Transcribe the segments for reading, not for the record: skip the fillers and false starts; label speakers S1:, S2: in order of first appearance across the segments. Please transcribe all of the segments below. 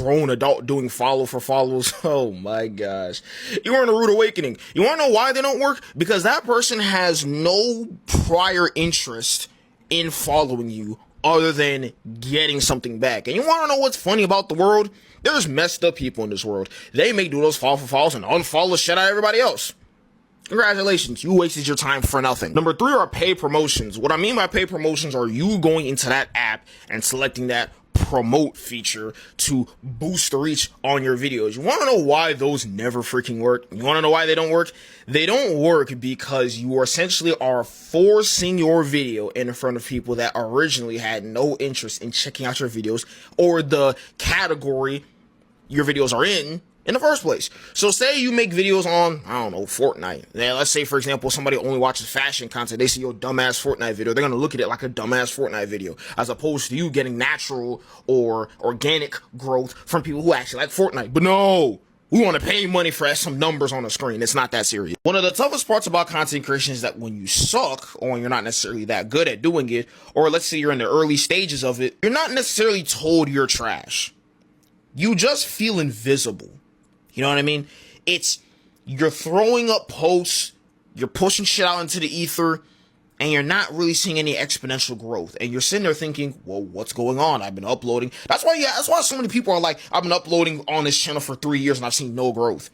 S1: grown adult doing follow for follows. Oh my gosh. You're in a rude awakening. You want to know why they don't work? Because that person has no prior interest in following you other than getting something back. And you want to know what's funny about the world? There's messed up people in this world. They may do those follow for follows and unfollow the shit out of everybody else. Congratulations, you wasted your time for nothing. Number 3 are paid promotions. What I mean by paid promotions are you going into that app and selecting that promote feature to boost the reach on your videos. You want to know why those never freaking work? You want to know why they don't work? They don't work because you essentially are forcing your video in front of people that originally had no interest in checking out your videos or the category your videos are in the first place. So say you make videos on, I don't know, Fortnite. Now, let's say, for example, somebody only watches fashion content. They see your dumbass Fortnite video. They're going to look at it like a dumbass Fortnite video, as opposed to you getting natural or organic growth from people who actually like Fortnite. But no, we want to pay money for some numbers on the screen. It's not that serious. One of the toughest parts about content creation is that when you suck, or when you're not necessarily that good at doing it, or let's say you're in the early stages of it, you're not necessarily told you're trash. You just feel invisible. You know what I mean? You're throwing up posts, you're pushing shit out into the ether, and you're not really seeing any exponential growth. And you're sitting there thinking, well, what's going on? I've been uploading. That's why so many people are like, I've been uploading on this channel for 3 years and I've seen no growth.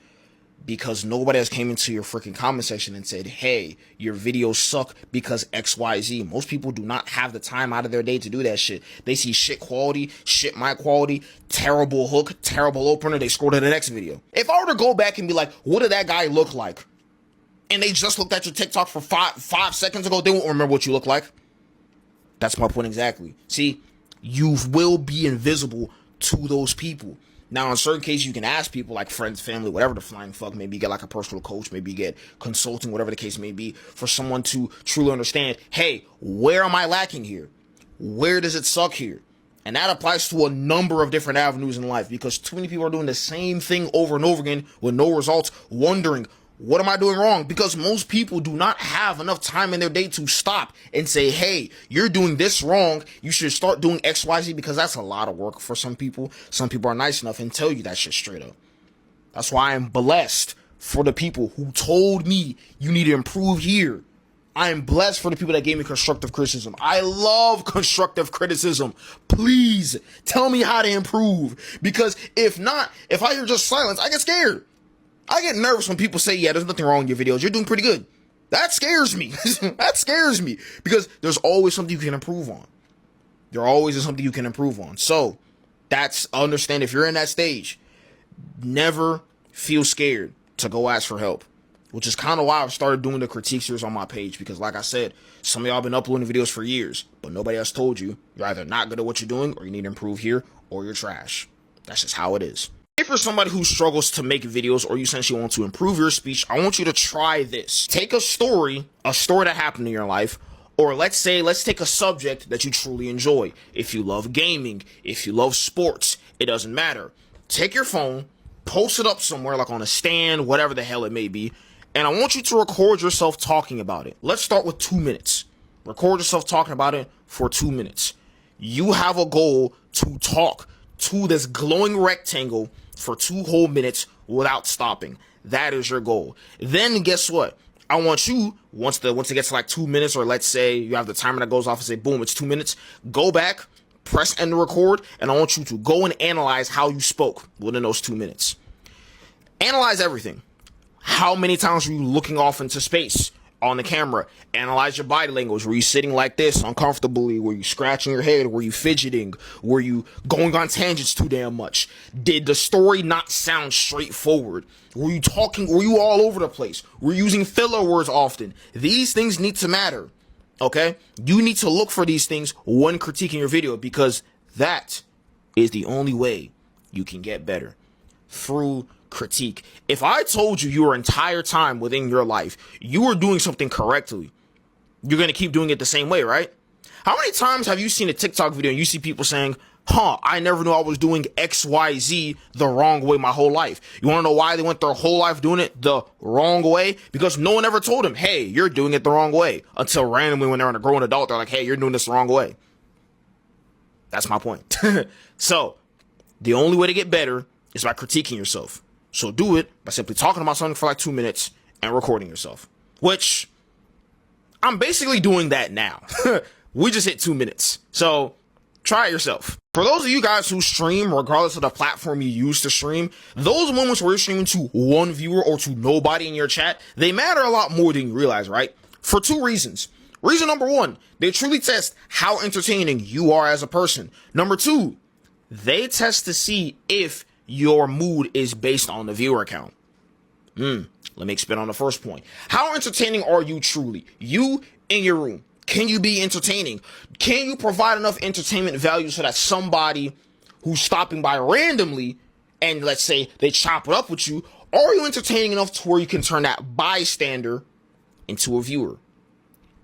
S1: Because nobody has came into your freaking comment section and said, hey, your videos suck because XYZ. Most people do not have the time out of their day to do that shit. They see shit quality, shit mic quality, terrible hook, terrible opener. They scroll to the next video. If I were to go back and be like, what did that guy look like? And they just looked at your TikTok for five seconds ago, they won't remember what you look like. That's my point exactly. See, you will be invisible to those people. Now, in certain cases, you can ask people like friends, family, whatever the flying fuck, maybe get like a personal coach, maybe get consulting, whatever the case may be, for someone to truly understand, hey, where am I lacking here? Where does it suck here? And that applies to a number of different avenues in life, because too many people are doing the same thing over and over again with no results, wondering, what am I doing wrong? Because most people do not have enough time in their day to stop and say, hey, you're doing this wrong. You should start doing XYZ, because that's a lot of work for some people. Some people are nice enough and tell you that shit straight up. That's why I'm blessed for the people who told me you need to improve here. I am blessed for the people that gave me constructive criticism. I love constructive criticism. Please tell me how to improve, because if not, if I hear just silence, I get scared. I get nervous when people say, yeah, there's nothing wrong with your videos. You're doing pretty good. That scares me. That scares me, because there's always something you can improve on. There always is something you can improve on. So understand, if you're in that stage, never feel scared to go ask for help, which is kind of why I've started doing the critique series on my page. Because like I said, some of y'all been uploading videos for years, but nobody else told you you're either not good at what you're doing, or you need to improve here, or you're trash. That's just how it is. If you're somebody who struggles to make videos, or you essentially want to improve your speech, I want you to try this. Take a story that happened in your life, or let's take a subject that you truly enjoy. If you love gaming, if you love sports, it doesn't matter. Take your phone, post it up somewhere, like on a stand, whatever the hell it may be, and I want you to record yourself talking about it. Let's start with 2 minutes. Record yourself talking about it for 2 minutes. You have a goal to talk to this glowing rectangle for 2 whole minutes without stopping. That is your goal. Then guess what? I want you, once it gets to like 2 minutes, or let's say you have the timer that goes off and say, boom, it's 2 minutes, go back, press end to record, and I want you to go and analyze how you spoke within those 2 minutes. Analyze everything. How many times were you looking off into space on the camera? Analyze your body language. Were you sitting like this uncomfortably? Were you scratching your head? Were you fidgeting? Were you going on tangents too damn much? Did the story not sound straightforward? Were you talking? Were you all over the place? Were you using filler words often? These things need to matter. Okay? You need to look for these things when critiquing your video, because that is the only way you can get better. Through critique. If I told you your entire time within your life you were doing something correctly, you're going to keep doing it the same way, right? How many times have you seen a TikTok video and you see people saying, I never knew I was doing XYZ the wrong way my whole life? You want to know why they went their whole life doing it the wrong way? Because no one ever told them, hey, you're doing it the wrong way. Until randomly when they're a grown adult, they're like, hey, you're doing this the wrong way. That's my point. So The only way to get better is by critiquing yourself. So do it by simply talking about something for like 2 minutes and recording yourself, which I'm basically doing that now. We just hit 2 minutes. So try it yourself. For those of you guys who stream, regardless of the platform you use to stream, those moments where you're streaming to one viewer or to nobody in your chat, they matter a lot more than you realize, right? For 2 reasons. Reason number 1, they truly test how entertaining you are as a person. Number 2, they test to see if your mood is based on the viewer count. Let me expand on the first point. How entertaining are you truly? You in your room. Can you be entertaining? Can you provide enough entertainment value so that somebody who's stopping by randomly and let's say they chop it up with you, are you entertaining enough to where you can turn that bystander into a viewer?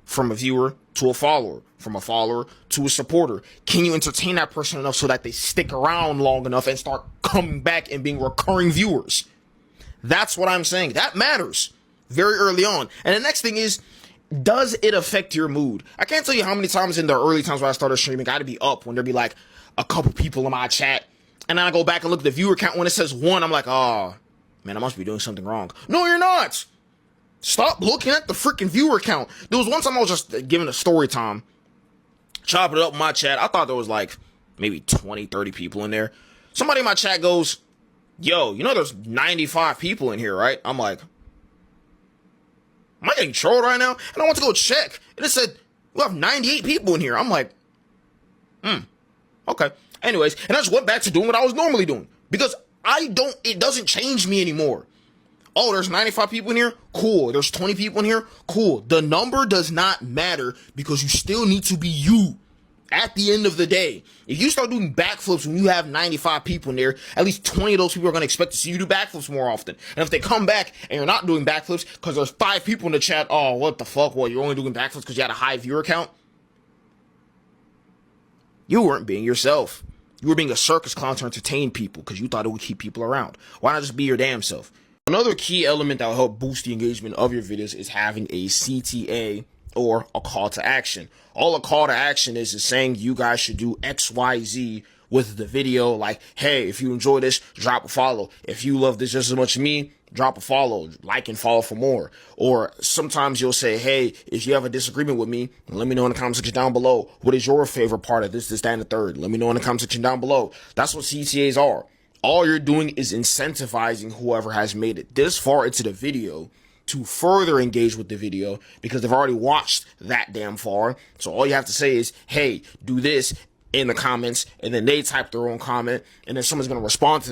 S1: From a viewer to a follower, from a follower to a supporter. Can you entertain that person enough so that they stick around long enough and start coming back and being recurring viewers? That's what I'm saying. That matters very early on. And the next thing is, does it affect your mood? I can't tell you how many times in the early times when I started streaming, I had to be up when there'd be like a couple people in my chat. And then I go back and look at the viewer count. When it says 1, I'm like, oh, man, I must be doing something wrong. No, you're not. Stop looking at the freaking viewer count. There was one time I was just giving a story time, chopping it up in my chat. I thought there was like maybe 20, 30 people in there. Somebody in my chat goes, yo, you know there's 95 people in here, right? I'm like, am I getting trolled right now? And I went to go check, and it said, we have 98 people in here. I'm like, okay. Anyways, and I just went back to doing what I was normally doing. Because it doesn't change me anymore. Oh, there's 95 people in here? Cool. There's 20 people in here? Cool. The number does not matter because you still need to be you. At the end of the day, if you start doing backflips when you have 95 people in there, at least 20 of those people are going to expect to see you do backflips more often. And if they come back and you're not doing backflips because there's 5 people in the chat, oh, what the fuck? Well, you're only doing backflips because you had a high viewer count? You weren't being yourself. You were being a circus clown to entertain people because you thought it would keep people around. Why not just be your damn self? Another key element that will help boost the engagement of your videos is having a CTA or a call to action. All a call to action is saying you guys should do XYZ with the video. Like, hey, if you enjoy this, drop a follow. If you love this just as much as me, drop a follow, like and follow for more. Or sometimes you'll say, hey, if you have a disagreement with me, let me know in the comment section down below. What is your favorite part of this, that, and the third? Let me know in the comment section down below. That's what CTAs are. All you're doing is incentivizing whoever has made it this far into the video to further engage with the video because they've already watched that damn far. So all you have to say is, hey, do this in the comments, and then they type their own comment, and then someone's going to respond to that.